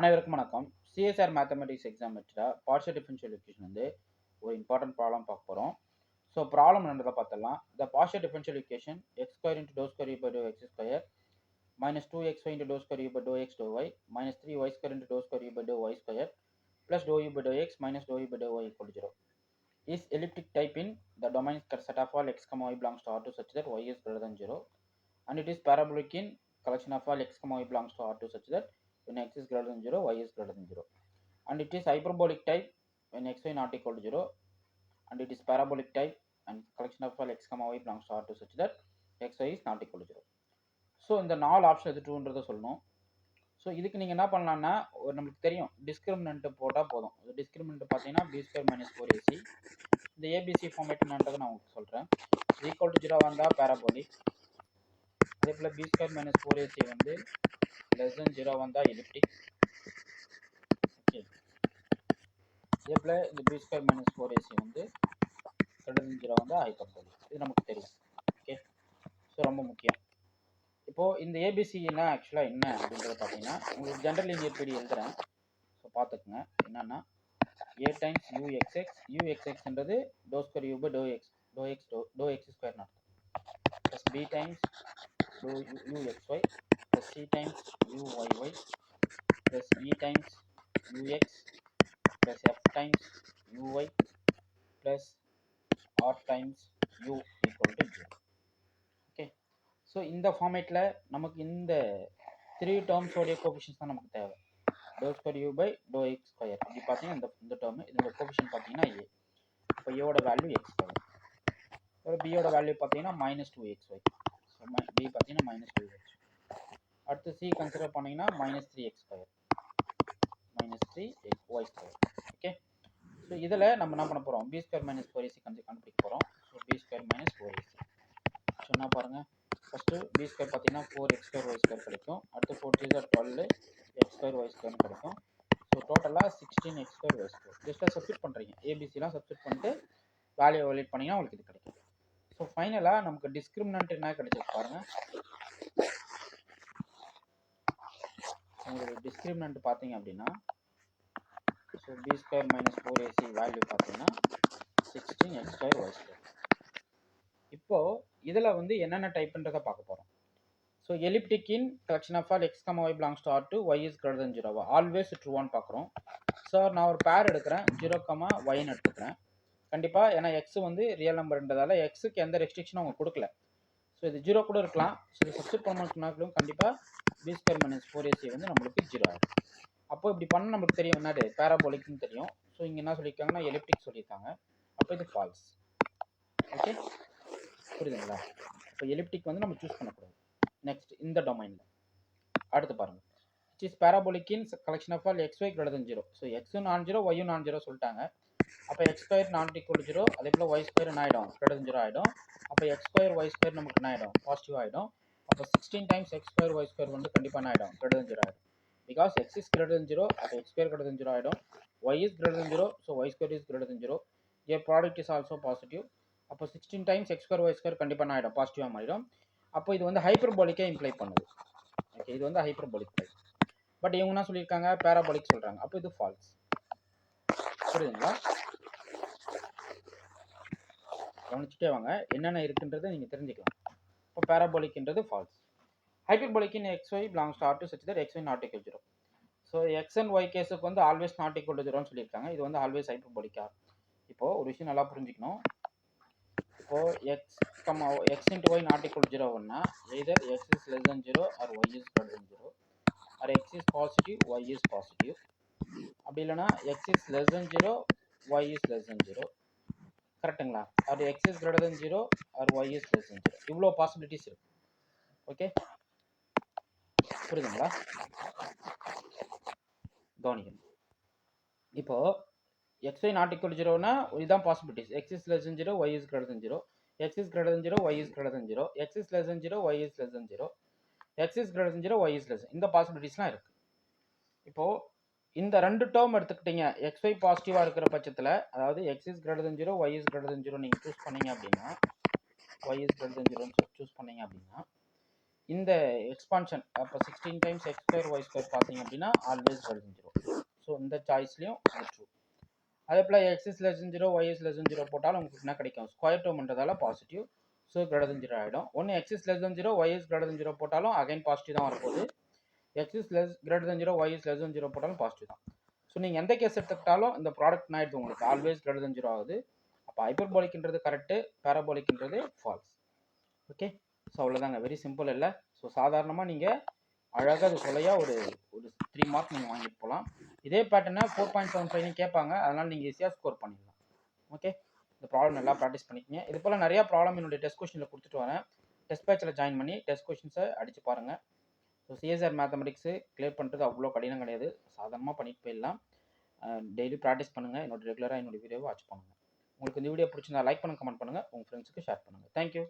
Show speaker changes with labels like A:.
A: அனைவருக்கும் வணக்கம். CSR mathematics exam வச்சுட்டா பார்ஷியல் டிஃபரன்ஷியல் ஈக்குவேஷன் வந்து ஒரு இம்பார்ட்டன்ட் ப்ராப்ளம் பார்க்க போகிறோம். ஸோ ப்ராப்ளம் என்னன்றதை பார்த்துடலாம். The partial differential equation x square into doe square by to x square minus 2xy into dou square u by dou x dou y minus 3y square into dou square u by dou y square plus dou u by dou x minus dou u by dou y equal to 0 is elliptic type in the domain set of all x comma y belongs to R2 such that y is greater than 0, and it is parabolic in collection of all x comma y belongs to R2 such that when x is greater than 0 y is greater than 0, and it is hyperbolic type when xy not equal to 0, and it is parabolic type and collection of all x comma y belongs to R2 such that xy is not equal to 0. So இந்த 4 option எது ட்ரூன்றதை சொல்லணும். So இதுக்கு நீங்கள் என்ன பண்ணலான்னா, ஒரு நம்மளுக்கு தெரியும் டிஸ்கிரிமினன்ட்டு போட்டால் போதும். டிஸ்கிரிமினன்ட் பார்த்தீங்கன்னா பி ஸ்கொயர் மைனஸ் 4ac. இந்த ஏபிசி ஃபார்மேட் என்னன்றதை நான் உங்களுக்கு சொல்கிறேன். ஈக்குவல் டு 0 வந்தால் பேராபோலிக், அதே போல் பி ஸ்கொயர் மைனஸ் 4ac வந்து லெஸ் தென் 0 வந்தால் எலிப்டிக். ஓகே, அதே போல் இந்த பி ஸ்கொயர் மைனஸ் 4ac வந்து கிரேட்டர் தென் 0 வந்தால் ஹைப்பர்போலிக். இது நமக்கு தெரியும். ஓகே, ஸோ ரொம்ப முக்கியம். இப்போது இந்த ஏபிசினா ஆக்சுவலாக என்ன அப்படின்றத பார்த்தீங்கன்னா, உங்களுக்கு ஜென்ரல் லீனியர் பீடி எழுதுகிறேன். ஸோ பார்த்துக்குங்க. என்னென்னா ஏ டைம்ஸ் யூஎக்ஸ்எக்ஸ், யூஎக்ஸ்எக்ஸ்ன்றது do square u by to x do x ஸ்கொயர்னு அர்த்தம். Plus B times do u x y plus C times u y y plus E times u x plus F times u y plus R times u equal to 0. So இந்த ஃபார்மேட்டில் நமக்கு இந்த 3 டேர்ம்ஸோடைய coefficients தான் நமக்கு தேவை. Doe square u by to x square அப்படி பார்த்தீங்கன்னா இந்த டேர்மு இதோட கோஎஃபிஷியன்ட் பார்த்தீங்கன்னா ஏ. இப்போ ஏவோட வேல்யூ எக்ஸ் ஸ்கொயர், இப்போ பியோட வேல்யூ பார்த்தீங்கன்னா மைனஸ் 2xy, ஸோ பி பார்த்தீங்கன்னா மைனஸ் 2x. அடுத்து சி கன்சிடர் பண்ணிங்கன்னா minus 3x square minus 3y square. Okay, so இதில் நம்ம என்ன பண்ண போகிறோம், பி ஸ்கொயர் மைனஸ் 4ac கண்டுபிடிக்க போகிறோம். So b square minus 4ac சொன்னால் பாருங்கள், ஃபஸ்ட்டு பி ஸ்கொயர் பார்த்தீங்கன்னா 4x ஸ்கொயர் ஒய் ஸ்கொயர் கிடைக்கும். அடுத்து 4 3 12 எக்ஸ் ஸ்கொயர் ஒய் ஸ்கொயர்னு கிடைக்கும். ஸோ டோட்டலாக 16 எக்ஸ் ஸ்கொயர் ஒய் ஸ்கொயர். ஜஸ்ட்டாக சப்ஸ்டிட் பண்ணுறீங்க, ஏபிசிலாம் சப்ஸ்டிட் பண்ணிட்டு வேல்யூ வேலிட் பண்ணிங்கன்னா உங்களுக்கு இது கிடைக்கும். ஸோ ஃபைனலாக நமக்கு டிஸ்கிரிமினன்ட் என்ன கிடைச்சிருக்கு பாருங்கள். உங்களுக்கு டிஸ்கிரிமினன்ட் பார்த்தீங்க அப்படின்னா, so b square minus 4ac value பார்த்தீங்கன்னா 16 எக்ஸ் ஸ்கொயர் ஒய் ஸ்கொயர். இப்போது இதில் வந்து என்னென்ன டைப்புன்றதை பார்க்க போகிறோம். So elliptic in collection of all x comma y belongs to R2 y is greater than 0 always ட்ரூவான்னு பார்க்குறோம். ஸோ நான் ஒரு பேர் எடுக்கிறேன், 0, ஒய்ன்னு எடுத்துக்கிறேன். கண்டிப்பாக ஏன்னா எக்ஸ் வந்து ரியல் நம்பர்ன்றதால எக்ஸுக்கு எந்த ரெஸ்ட்ரிக்ஷனும் அவங்க கொடுக்கல. ஸோ இது 0 கூட இருக்கலாம். ஸோ இது சப்ஸ்டிட் பண்ணணும்னாலும் கண்டிப்பாக பி ஸ்கொயர் மைனஸ் 4ac வந்து நம்மளுக்கு 0 ஆகும். அப்போ இப்படி பண்ண நம்மளுக்கு தெரியும் என்னது பேராபோலிக்னு தெரியும். ஸோ இங்கே என்ன சொல்லியிருக்காங்கன்னா எலிப்டிக் சொல்லியிருக்காங்க. அப்போ இது ஃபால்ஸ். ஓகே, புரியுதுங்களா? இப்போ எலிப்டிக் வந்து நம்ம சூஸ் பண்ணக்கூடாது. நெக்ஸ்ட் இந்த டொமைனில் அடுத்து பாருங்கள், which is parabolic in collection of all x y greater than 0. So எக்ஸும் நான் 0 ஒய்யும் நான் 0 சொல்லிட்டாங்க. அப்போ எக்ஸ் ஸ்கொயர் நாட் ஈக்குவல் 0, அதே போல் ஒய் ஸ்கொயர் என்ன ஆகிடும், கிரேட்டர் தென் 0 ஆகிடும். அப்போ எக்ஸ் ஸ்கொயர் ஒய் ஸ்கொயர் நமக்கு என்ன ஆகிடும், பாசிட்டிவ் ஆகிடும். அப்போ 16 times x square y square வந்து கண்டிப்பாக என்ன ஆகிடும், கிரேட்டர் தென் 0 ஆகிடும். Because x is greater than 0, அப்போ எக்ஸ் ஸ்கொயர் கிரேட்டர் தென் 0 ஆகிடும். Y is greater than 0, so y square is greater than 0. A product is also positive. அப்போ 16 times x square y square கண்டிப்பாக என்ன ஆகிடும், பாசிட்டிவாக மாறிடும். அப்போ இது வந்து ஹைப்பர்போலிக்கே இம்ப்ளை பண்ணுது. ஓகே, இது வந்து ஹைப்பர்போலிக் டைப். பட் இவங்க என்ன சொல்லியிருக்காங்க, பேராபோலிக் சொல்கிறாங்க. அப்போ இது ஃபால்ஸ். புரியுதுங்களா? கவனிச்சுட்டே வாங்க, என்னென்ன இருக்குன்றதை நீங்கள் தெரிஞ்சுக்கலாம். இப்போ பேராபோலிக்ன்றது false. Hyperbolic in x y belongs to R2 such that xy not equal to 0. So x and y கேஸுக்கு வந்து ஆல்வேஸ் நாட் ஈக்குவல் டு 0ன்னு சொல்லியிருக்காங்க. இது வந்து ஆல்வேஸ் ஹைப்பர்போலிக்கா. இப்போது ஒரு விஷயம் நல்லா புரிஞ்சுக்கணும். இப்போது x into y not equal 0ன்னா either x is less than 0 or y is greater than 0, or x is positive y is positive. அப்படி இல்லைனா x is less than 0 y is less than 0. கரெக்டுங்களா? Or x is greater than 0 or y is less than 0. இவ்வளோ possibilities இருக்கு. Okay, புரியுதுங்களா? கவனிக்கணும். இப்போது x y not equal 0னா இதுதான் possibilities. X is less than 0 y is greater than 0, x is greater than 0 y is greater than 0, x is less than 0 y is less than 0, x is greater than 0 y is less. இந்த பாசிபிலிட்டிஸ்லாம் இருக்கு. இப்போ இந்த ரெண்டு term எடுத்துக்கிட்டீங்க, xy பாசிட்டிவா இருக்கிற பட்சத்தில், அதாவது x is greater than 0 y is greater than 0 நீங்கள் சூஸ் பண்ணீங்க அப்படின்னா, y is greater than 0 choose பண்ணீங்க அப்படின்னா, இந்த எக்ஸ்பான்ஷன் அப்போ 16 times x square y square பார்த்தீங்க அப்படின்னா ஆல்வேஸ் கிரேட்டர் 0. ஸோ இந்த சாய்ஸ்லையும் இது ட்ரூ. அதே போல் x is less than 0 y is less than 0 போட்டாலும் உங்களுக்கு என்ன கிடைக்கும், ஸ்கொயர் டேர்ம்ன்றதால பாசிட்டிவ். ஸோ கிரேட்டர் தென் 0 ஆகிடும். ஒன்று x is less than 0 y is greater than 0 போட்டாலும் அகைன் பாசிட்டிவ் தான் வரப்போகுது. X is less greater than 0 y is less than 0 போட்டாலும் பாசிட்டிவ் தான். ஸோ நீங்கள் எந்த கேஸ் எடுத்துக்கிட்டாலும் இந்த ப்ராடக்ட் ஆயிடுது உங்களுக்கு ஆல்வேஸ் கிரேட்டர் தென் 0 ஆகுது. அப்போ ஹைப்பர்போலிக்ன்றது கரெக்டு, பேராபோலிக்ன்றது ஃபால்ஸ். ஓகே, ஸோ அவ்வளோதாங்க, வெரி சிம்பிள் இல்லை. ஸோ சாதாரணமாக நீங்கள் அழகாக அது சொல்லையாக ஒரு 3 மார்க் நீங்கள் வாங்கிட்டு போகலாம். இதே பேட்டர்னை 4.75 கேட்பாங்க, அதனால் நீங்கள் ஈஸியாக ஸ்கோர் பண்ணிடலாம். ஓகே, இந்த ப்ராப்ளம் நல்லா ப்ராக்டிஸ் பண்ணிக்கங்க. இது போல் நிறையா ப்ராப்ளம் என்னுடைய டெஸ்ட் கொஷனில் கொடுத்துட்டு வரேன். டெஸ்ட் பேட்சில் ஜாயின் பண்ணி டெஸ்ட் கொஷின்ஸை அடித்து பாருங்கள். ஸோ சிஎஸ்ஆர் மேத்தமெட்டிக்ஸு கிளியர் பண்ணுறது அவ்வளோ கடினம் கிடையாது, சாதாரணமாக பண்ணிட்டு போயிடலாம். டெய்லி ப்ராக்டிஸ் பண்ணுங்கள். ரெகுலராக என்னோடய வீடியோவை வாட்ச் பண்ணுங்கள். உங்களுக்கு இந்த வீடியோ பிடிச்சிருந்தா லைக் பண்ணுங்கள், கமெண்ட் பண்ணுங்கள், உங்கள் ஃப்ரெண்ட்ஸுக்கு ஷேர் பண்ணுங்கள். தேங்க்யூ.